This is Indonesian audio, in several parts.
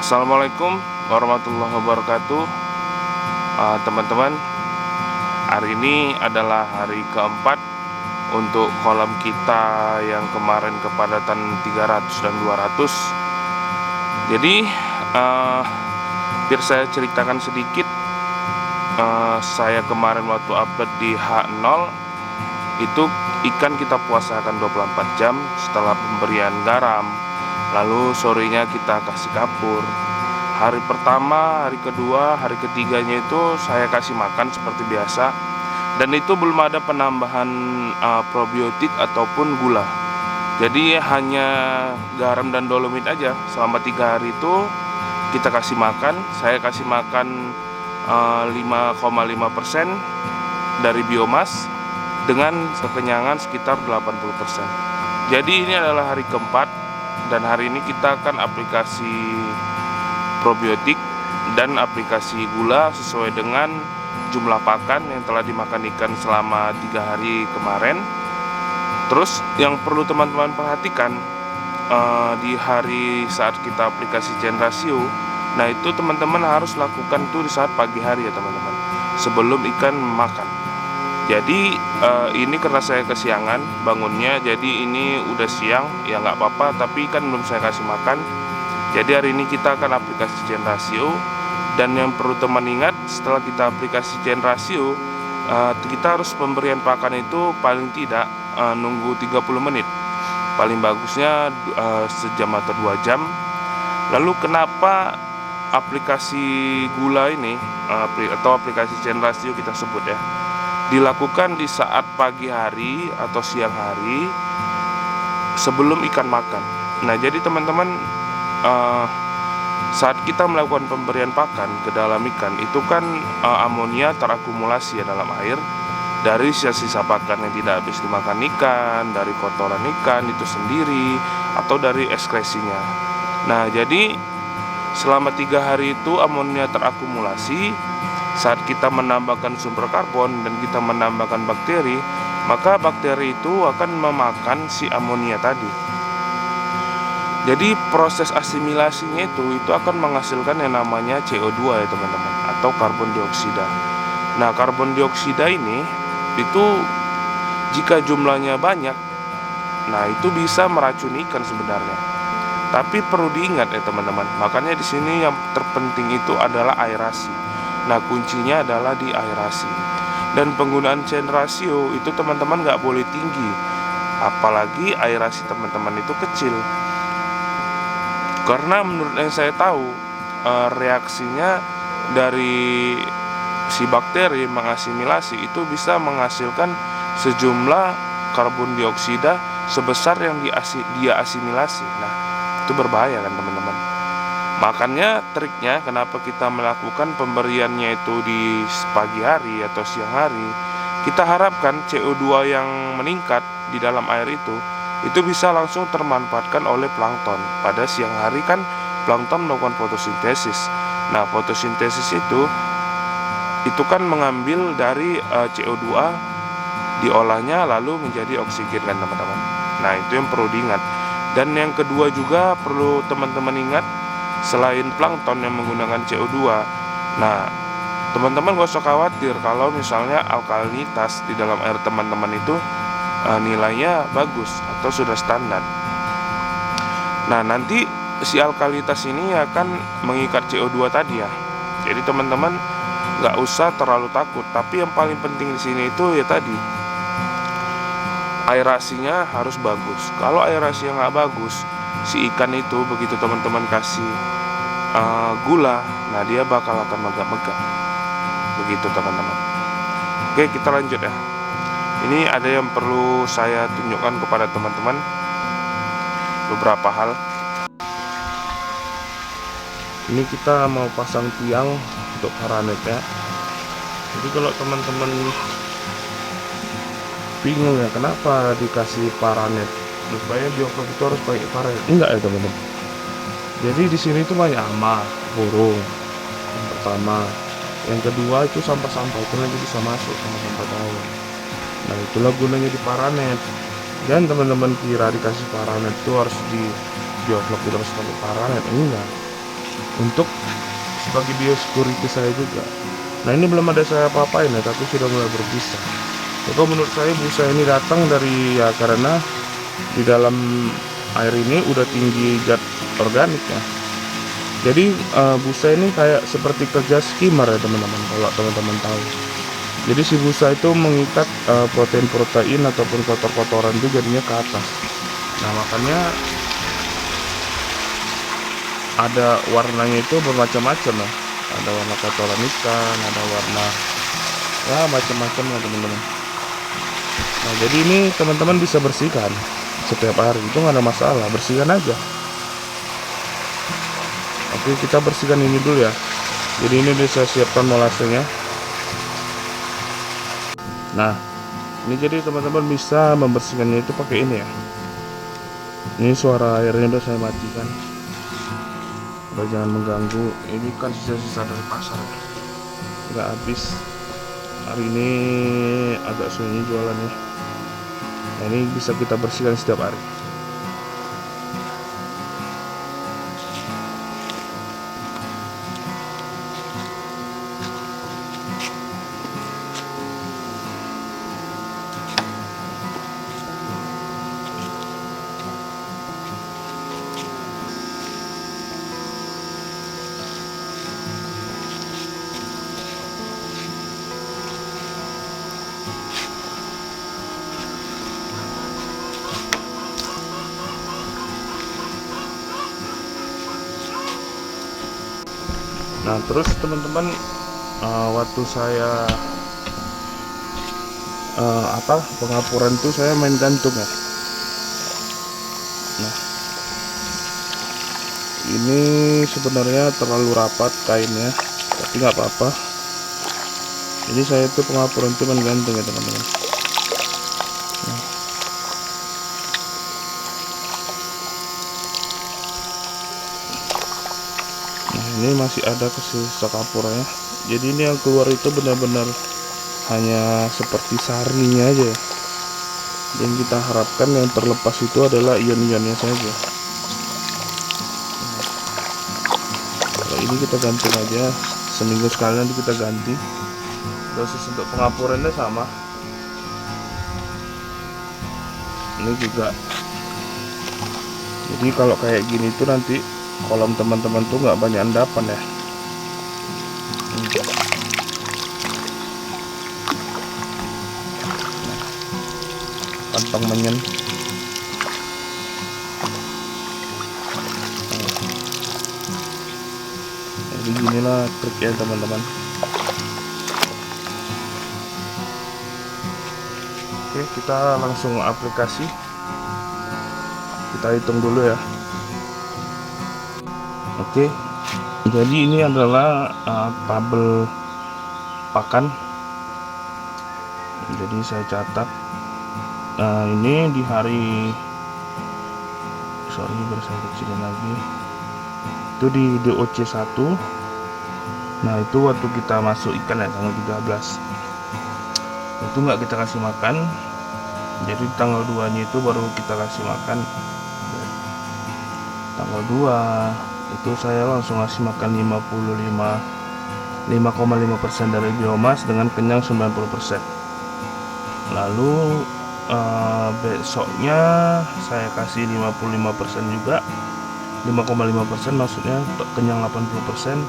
Assalamualaikum warahmatullahi wabarakatuh. Teman-teman, hari ini adalah hari keempat untuk kolam kita yang kemarin kepadatan 300 dan 200. Jadi biar saya ceritakan sedikit. Saya kemarin waktu upload di H0 itu ikan kita puasakan 24 jam setelah pemberian garam. Lalu sorenya kita kasih kapur. Hari pertama, hari kedua, hari ketiganya itu saya kasih makan seperti biasa. Dan itu belum ada penambahan probiotik ataupun gula. Jadi hanya garam dan dolomit aja. Selama 3 hari itu kita kasih makan. Saya kasih makan 5,5% dari biomas dengan kekenyangan sekitar 80%. Jadi ini adalah hari keempat. Dan hari ini kita akan aplikasi probiotik dan aplikasi gula sesuai dengan jumlah pakan yang telah dimakan ikan selama 3 hari kemarin. Terus yang perlu teman-teman perhatikan, di hari saat kita aplikasi chain ratio, nah itu teman-teman harus lakukan itu di saat pagi hari ya teman-teman, sebelum ikan makan. Jadi ini karena saya kesiangan bangunnya, jadi ini udah siang ya nggak apa-apa, tapi kan belum saya kasih makan. Jadi hari ini kita akan aplikasi chain ratio. Dan yang perlu teman ingat, setelah kita aplikasi chain ratio, kita harus pemberian pakan itu paling tidak nunggu 30 menit, paling bagusnya sejam atau 2 jam. Lalu kenapa aplikasi gula ini atau aplikasi chain ratio kita sebut ya, dilakukan di saat pagi hari atau siang hari sebelum ikan makan. Nah jadi teman-teman, saat kita melakukan pemberian pakan ke dalam ikan itu kan amonia terakumulasi ya dalam air dari sisa-sisa pakan yang tidak habis dimakan ikan, dari kotoran ikan itu sendiri, atau dari ekskresinya. Nah jadi selama 3 hari itu amonia terakumulasi. Saat kita menambahkan sumber karbon dan kita menambahkan bakteri, maka bakteri itu akan memakan si amonia tadi. Jadi proses asimilasinya itu akan menghasilkan yang namanya CO2 ya teman-teman, atau karbon dioksida. Nah karbon dioksida ini itu jika jumlahnya banyak, nah itu bisa meracuni ikan sebenarnya. Tapi perlu diingat ya teman-teman, makanya di sini yang terpenting itu adalah aerasi. Nah kuncinya adalah di aerasi. Dan penggunaan chain ratio itu teman-teman nggak boleh tinggi, apalagi aerasi teman-teman itu kecil. Karena menurut yang saya tahu, reaksinya dari si bakteri mengasimilasi itu bisa menghasilkan sejumlah karbon dioksida sebesar yang dia asimilasi. Nah itu berbahaya kan teman-teman. Makanya triknya kenapa kita melakukan pemberiannya itu di pagi hari atau siang hari, kita harapkan CO2 yang meningkat di dalam air itu bisa langsung termanfaatkan oleh plankton. Pada siang hari kan plankton melakukan fotosintesis. Nah fotosintesis itu kan mengambil dari CO2, diolahnya lalu menjadi oksigen kan teman-teman. Nah itu yang perlu diingat. Dan yang kedua juga perlu teman-teman ingat, selain plankton yang menggunakan CO2, nah teman-teman gak usah khawatir kalau misalnya alkalinitas di dalam air teman-teman itu nilainya bagus atau sudah standar. Nah nanti si alkalinitas ini akan mengikat CO2 tadi ya. Jadi teman-teman gak usah terlalu takut. Tapi yang paling penting di sini itu ya tadi, aerasinya harus bagus. Kalau aerasi yang nggak bagus, si ikan itu begitu teman-teman kasih gula, nah dia bakal akan megah-megah. Begitu teman-teman. Oke kita lanjut ya. Ini ada yang perlu saya tunjukkan kepada teman-teman, beberapa hal. Ini kita mau pasang tiang untuk paranet ya. Jadi kalau teman-teman bingung ya kenapa dikasih paranet, supaya bioflok itu harus pakai paranet, enggak ya teman-teman. Jadi di sini itu banyak hama, burung. Yang pertama, yang kedua itu sampah-sampah itu nanti bisa masuk sama sampah tawon. Nah itulah gunanya di paranet. Dan teman-teman kira dikasih paranet itu harus di bioflok, tidak harus pakai paranet, enggak. untuk sebagai biosecurity saya juga. Nah ini belum ada saya apa-apain ya, tapi sudah mulai berbusa. Ya, kalau menurut saya busa ini datang dari ya karena di dalam air ini udah tinggi zat organik ya. Jadi busa ini kayak seperti kerja skimmer ya teman-teman, kalau teman-teman tahu. Jadi si busa itu mengikat protein-protein ataupun kotor-kotoran itu jadinya ke atas. Nah makanya ada warnanya itu bermacam-macam ya. Ada warna kotoran ikan, ada warna ya macam-macam ya teman-teman. Nah jadi ini teman-teman bisa bersihkan setiap hari, itu nggak ada masalah, bersihkan aja. Oke, kita bersihkan ini dulu ya. Jadi ini udah saya siapkan molasenya. Nah ini jadi teman-teman bisa membersihkannya itu pakai ini ya. Ini suara airnya udah saya matikan, udah jangan mengganggu. Ini kan sisa-sisa dari pasar ya, udah habis. Hari ini agak sunyi jualannya. Nah ini bisa kita bersihkan setiap hari. Nah terus teman-teman, waktu saya pengapuran itu saya main gantung ya. Nah ini sebenarnya terlalu rapat kainnya, tapi nggak apa-apa. Jadi saya itu pengapuran itu main gantung ya teman-teman. Ini masih ada sisa kapurnya. Jadi ini yang keluar itu benar-benar hanya seperti sarinya aja ya. Yang kita harapkan yang terlepas itu adalah ion-ionnya saja. Kalau ini kita gantung aja, seminggu sekali nanti kita ganti. Dosis untuk pengapurannya sama. Ini juga. Jadi kalau kayak gini tuh nanti kolam teman-teman tuh nggak banyak endapan ya. Kantong menyen. Jadi ginilah triknya teman-teman. Oke, kita langsung aplikasi. Kita hitung dulu ya. Oke, jadi ini adalah tabel pakan. Jadi saya catat. Nah ini di hari, baru saya kecilin lagi. Itu di DOC 1. Nah itu waktu kita masuk ikan ya, tanggal 13. Itu nggak kita kasih makan. Jadi tanggal 2 nya itu baru kita kasih makan. Tanggal 2 itu saya langsung ngasih makan 5,5% dari biomas dengan kenyang 90%. Lalu besoknya saya kasih 55% juga, 5,5% maksudnya kenyang 80%.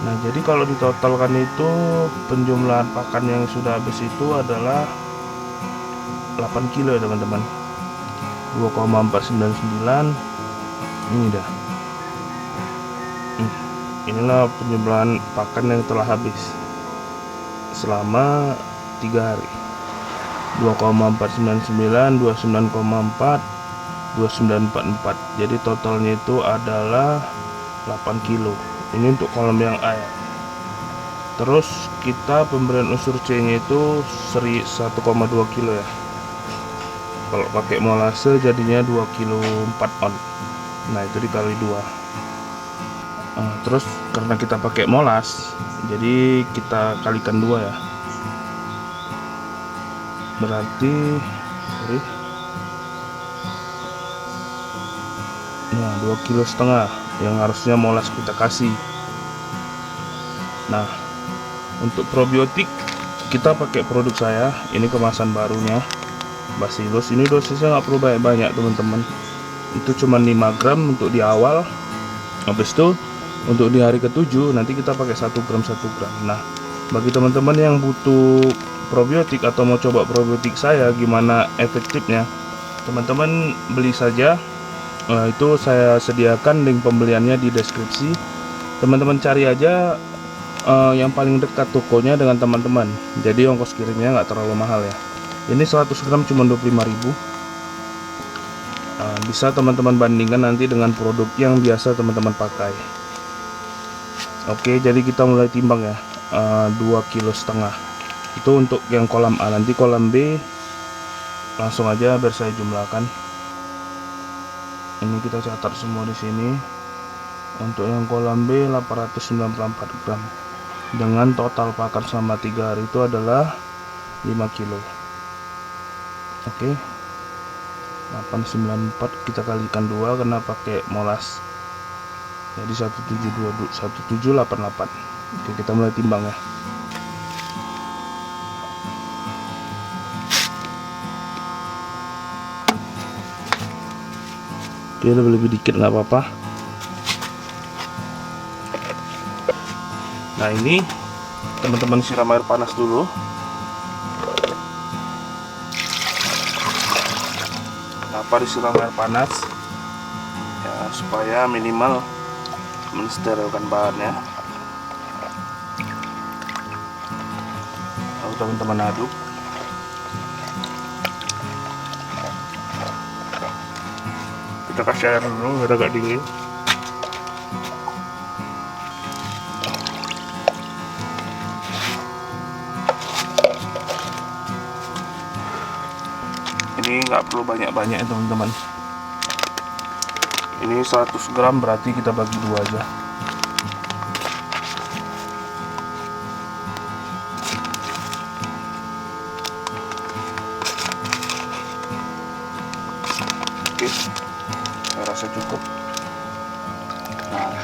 Nah jadi kalau ditotalkan itu penjumlahan pakan yang sudah habis itu adalah 8 kilo ya teman-teman. 2,499 ini dah. Inilah penjumlahan pakan yang telah habis selama 3 hari. 2,499, 29,4, 2944. Jadi totalnya itu adalah 8 kilo. Ini untuk kolam yang A ya. Terus kita pemberian unsur C nya itu 1,2 kilo ya. Kalau pakai molase jadinya 2 kilo 4 on. Nah itu dikali 2. Terus karena kita pakai molas, jadi kita kalikan 2 ya. Berarti nah 2,5 kilo. yang harusnya molas kita kasih. Nah, untuk probiotik kita pakai produk saya, ini kemasan barunya Bacillus. Ini dosisnya nggak perlu banyak-banyak teman-teman, itu cuma 5 gram untuk di awal. Habis itu untuk di hari ke-7 nanti kita pakai 1 gram 1 gram. Nah, bagi teman-teman yang butuh probiotik atau mau coba probiotik saya gimana efektifnya, teman-teman beli saja. Itu saya sediakan link pembeliannya di deskripsi. Teman-teman cari aja yang paling dekat tokonya dengan teman-teman, jadi ongkos kirimnya nggak terlalu mahal ya. Ini 100 gram cuma 25.000. Bisa teman-teman bandingkan nanti dengan produk yang biasa teman-teman pakai. Oke, jadi kita mulai timbang ya. 2,5 kilo. Itu untuk yang kolam A. Nanti kolam B langsung aja biar saya jumlahkan. Ini kita catat semua di sini. Untuk yang kolam B 894 gram dengan total pakan selama 3 hari itu adalah 5 kilo. Oke, 894 kita kalikan 2 karena pakai molas, jadi 1788. Oke, kita mulai timbang ya. Oke, lebih dikit nggak apa-apa. Nah, ini teman-teman siram air panas dulu. Kenapa disiram air panas? Ya, supaya minimal mensterilkan bahannya. Lalu teman-teman aduk. Kita kasih air dulu biar agak dingin. Ini nggak perlu banyak-banyak ya teman-teman. Ini 100 gram berarti kita bagi 2 aja. Oke, saya rasa cukup. Nah,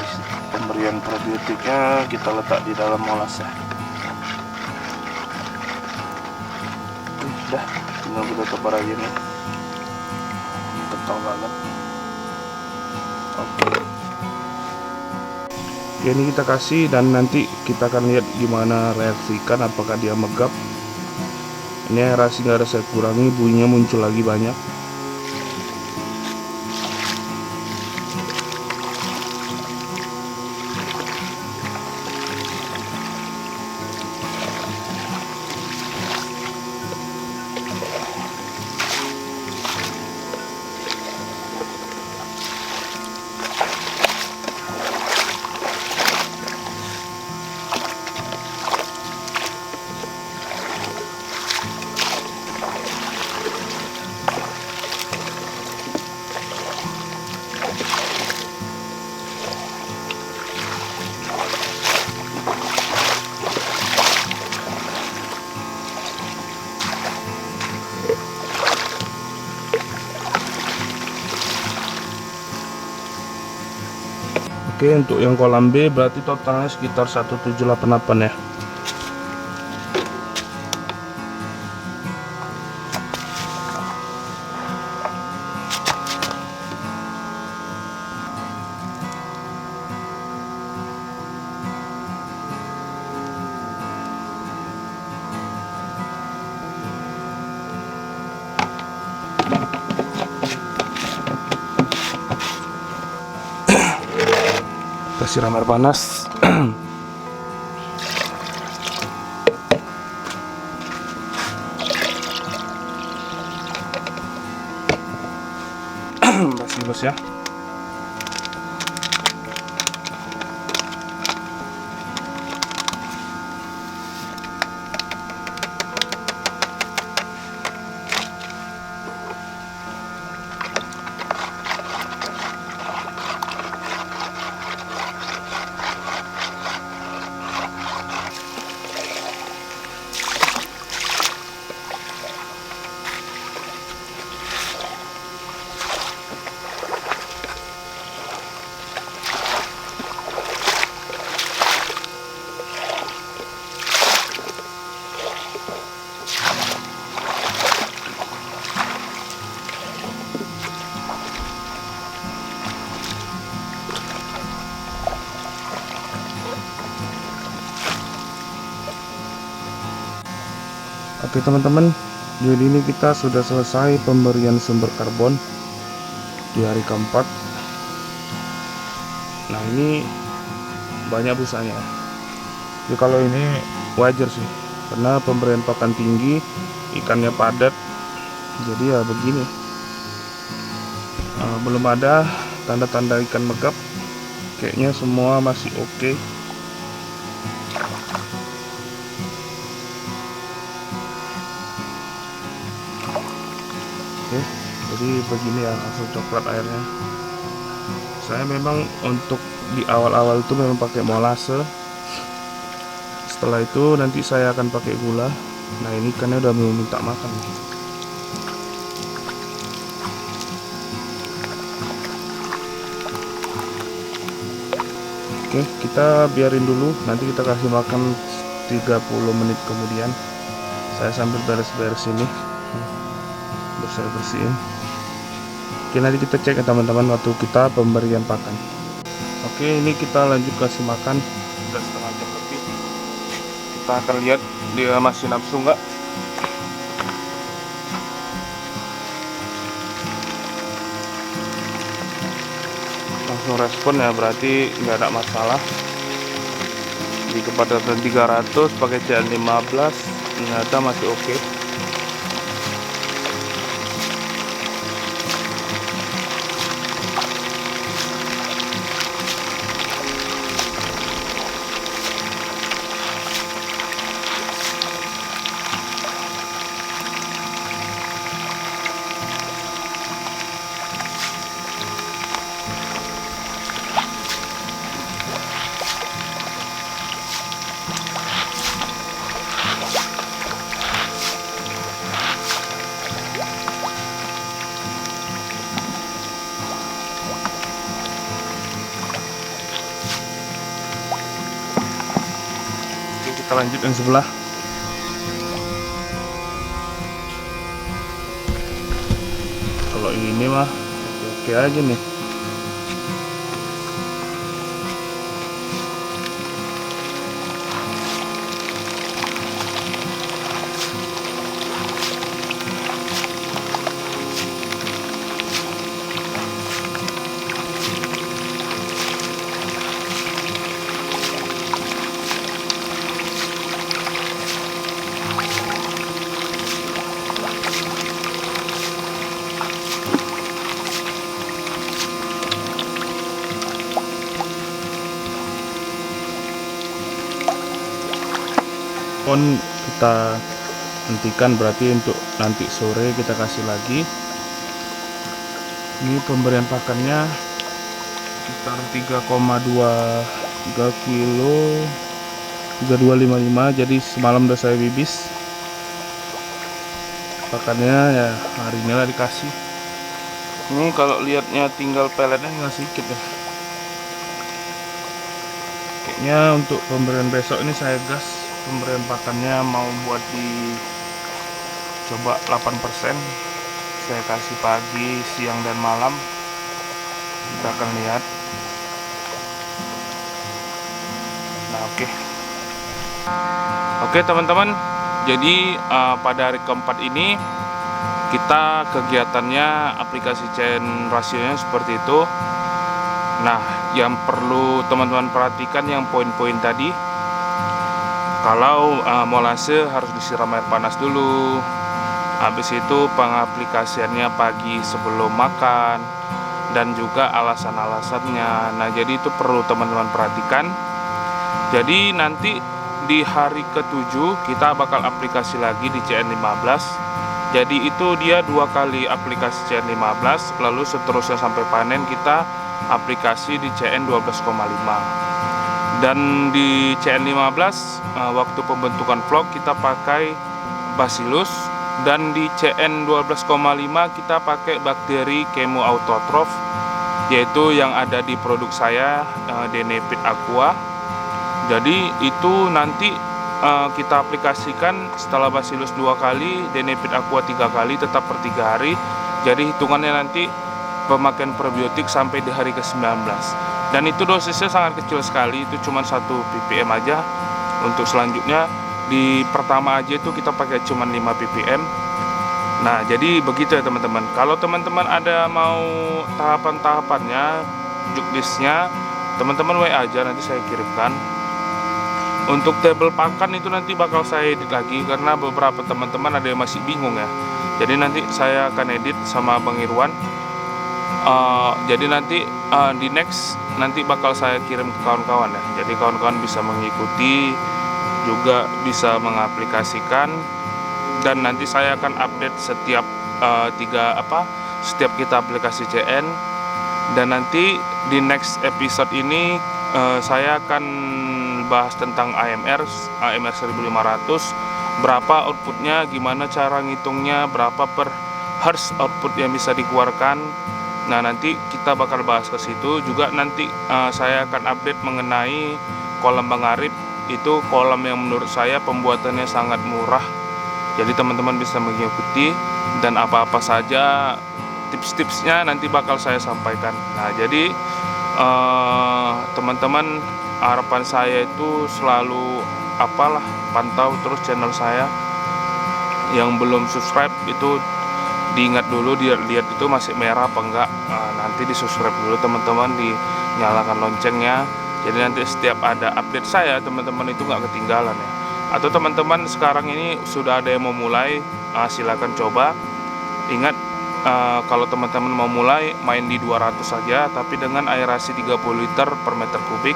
pemberian probiotiknya kita letak di dalam molas ya. Udah, tinggal kita tebar aja nih. Kental banget. Oke. Ya, ini kita kasih dan nanti kita akan lihat gimana reaksi ikan, apakah dia megap. Ini aerasi nggak ada saya kurangi, bunyinya muncul lagi banyak. Oke, untuk yang kolam B berarti totalnya sekitar 1788 ya. Kita siram air panas. Bacillus ya. Oke teman-teman, jadi ini kita sudah selesai pemberian sumber karbon di hari keempat. Nah ini banyak busanya. Jadi kalau ini wajar sih, karena pemberian pakan tinggi, ikannya padat, jadi ya begini. Belum ada tanda-tanda ikan megap, kayaknya semua masih oke. Oke, jadi begini ya hasil coklat airnya. Saya memang untuk di awal-awal itu memang pakai molase. Setelah itu nanti saya akan pakai gula. Nah ini ikannya udah mau minta makan. Oke, kita biarin dulu, nanti kita kasih makan 30 menit kemudian. Saya sambil beres-beres ini, bersih-bersihin. Oke, nanti kita cek ya teman-teman waktu kita pemberian pakan. Oke, ini kita lanjut kasih makan. Sudah setengah jam lebih. Kita akan lihat dia masih nafsu nggak. Langsung respon ya, berarti nggak ada masalah. Di kepadatan 300 pakai CN 15 ternyata masih oke. Kita lanjut yang sebelah. Kalau ini mah oke aja nih. Pun kita hentikan, berarti untuk nanti sore kita kasih lagi. Ini pemberian pakannya sekitar 3,23 kilo 3255, jadi semalam udah saya bibis pakannya ya, hari ini lah dikasih. Ini kalau lihatnya tinggal peletnya nggak sedikit ya. Kayaknya untuk pemberian besok ini saya gas. Pemberian pakannya mau buat di coba 8%. Saya kasih pagi, siang, dan malam. Kita akan lihat. Nah oke teman-teman, jadi pada hari keempat ini kita kegiatannya aplikasi CN rasionya seperti itu. Nah, yang perlu teman-teman perhatikan yang poin-poin tadi. Kalau molase harus disiram air panas dulu. Habis itu pengaplikasiannya pagi sebelum makan, dan juga alasan-alasannya. Nah, jadi itu perlu teman-teman perhatikan. Jadi nanti di hari ke-7 kita bakal aplikasi lagi di CN 15. Jadi itu dia 2 kali aplikasi CN 15, lalu seterusnya sampai panen kita aplikasi di CN 12,5. Dan di CN 15 waktu pembentukan vlog kita pakai Bacillus, dan di CN 12,5 kita pakai bakteri Chemo Autotroph, yaitu yang ada di produk saya, Denepit Aqua. Jadi itu nanti kita aplikasikan setelah Bacillus 2 kali, Denepit Aqua 3 kali, tetap per 3 hari. Jadi hitungannya nanti pemakaian probiotik sampai di hari ke-19. Dan itu dosisnya sangat kecil sekali, itu cuma 1 ppm aja. Untuk selanjutnya Di pertama aja itu kita pakai cuman 5 ppm. Nah, jadi begitu ya teman-teman. Kalau teman-teman ada mau tahapan-tahapannya, juknisnya, teman-teman WA aja, nanti saya kirimkan. Untuk tabel pakan itu nanti bakal saya edit lagi, karena beberapa teman-teman ada yang masih bingung ya. Jadi nanti saya akan edit sama Bang Irwan. Jadi nanti di next nanti bakal saya kirim ke kawan-kawan ya. Jadi kawan-kawan bisa mengikuti, juga bisa mengaplikasikan, dan nanti saya akan update setiap setiap kita aplikasi CN. Dan nanti di next episode ini saya akan bahas tentang AMR 1500, berapa outputnya, gimana cara ngitungnya, berapa per hertz output yang bisa dikeluarkan. Nah, nanti kita bakal bahas ke situ juga. Nanti saya akan update mengenai kolam Bang Arif. Itu kolam yang menurut saya pembuatannya sangat murah, jadi teman-teman bisa mengikuti, dan apa-apa saja tips-tipsnya nanti bakal saya sampaikan. Nah, jadi teman-teman, harapan saya itu selalu pantau terus channel saya. Yang belum subscribe itu diingat dulu, lihat itu masih merah apa enggak. Nanti di subscribe dulu teman-teman, dinyalakan loncengnya, jadi nanti setiap ada update saya, teman-teman itu nggak ketinggalan ya. Atau teman-teman sekarang ini sudah ada yang mau mulai, silakan coba. Ingat, kalau teman-teman mau mulai, main di 200 saja, tapi dengan aerasi 30 liter per meter kubik.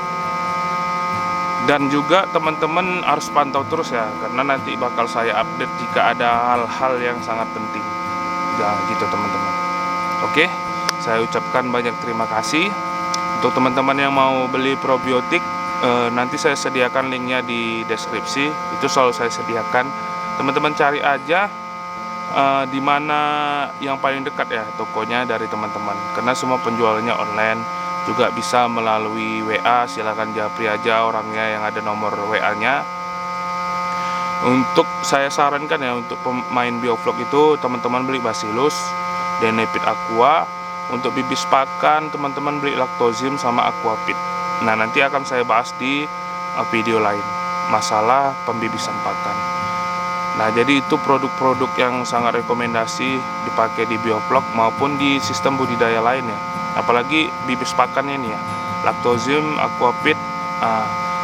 Dan juga teman-teman harus pantau terus ya, karena nanti bakal saya update jika ada hal-hal yang sangat penting. Ya gitu teman-teman. Oke, saya ucapkan banyak terima kasih. Untuk teman-teman yang mau beli probiotik, nanti saya sediakan linknya di deskripsi. Itu selalu saya sediakan. Teman-teman cari aja di mana yang paling dekat ya tokonya dari teman-teman, karena semua penjualnya online. Juga bisa melalui WA, silakan japri aja orangnya yang ada nomor WA-nya. Untuk saya sarankan ya, untuk pemain biovlog itu teman-teman beli Bacillus, Denepit Aqua. Untuk bibis pakan teman-teman beli Lactozim sama Aquapit. Nah, nanti akan saya bahas di video lain masalah pembibisan pakan. Nah, jadi itu produk-produk yang sangat rekomendasi dipakai di biovlog maupun di sistem budidaya lain ya. Apalagi bibis pakannya nih ya, Lactozim, Aquapit.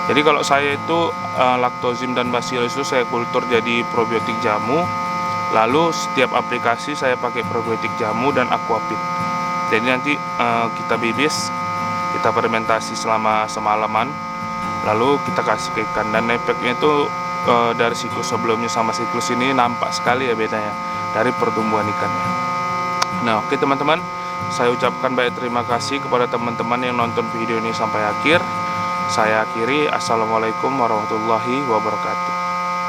Jadi kalau saya itu Lactozim dan Bacillus itu saya kultur jadi probiotik jamu. Lalu setiap aplikasi saya pakai probiotik jamu dan Aquapit. Jadi nanti kita bibis, kita fermentasi selama semalaman, lalu kita kasih ke ikan. Dan efeknya itu dari siklus sebelumnya sama siklus ini nampak sekali ya bedanya dari pertumbuhan ikannya. Nah, oke teman-teman, saya ucapkan banyak terima kasih kepada teman-teman yang nonton video ini sampai akhir. Saya akhiri, assalamualaikum warahmatullahi wabarakatuh.